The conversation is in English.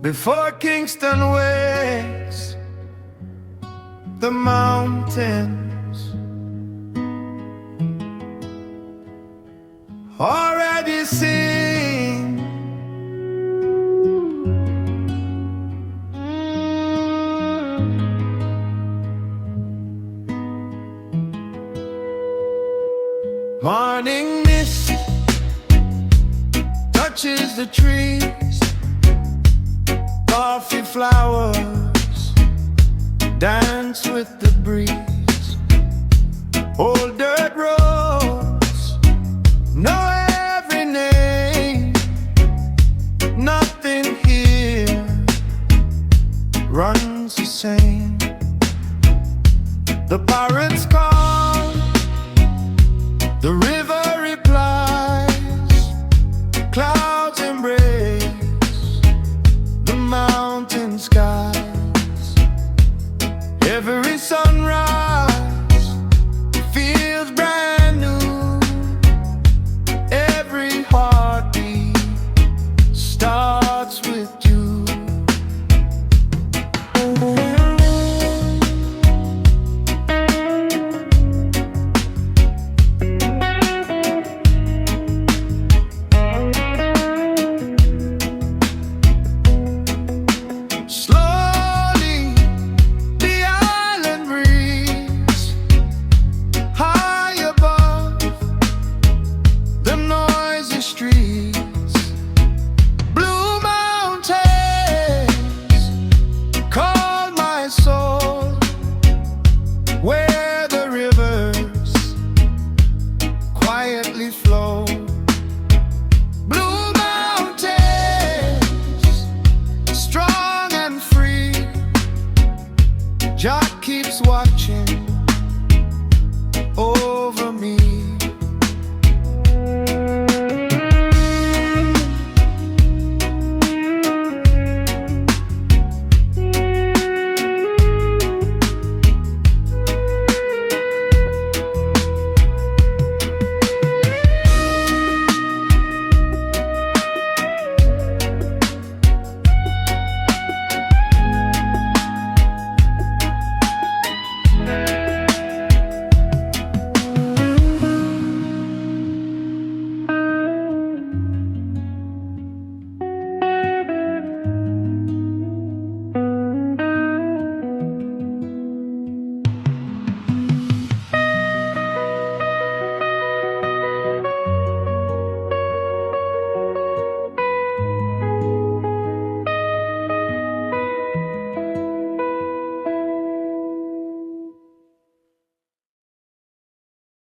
Before Kingston wakes, the mountains already sing. Morning mist touches the trees, coffee flowers dance with the breeze. Old dirt roads know every name, nothing here runs the same. The pirates call, the river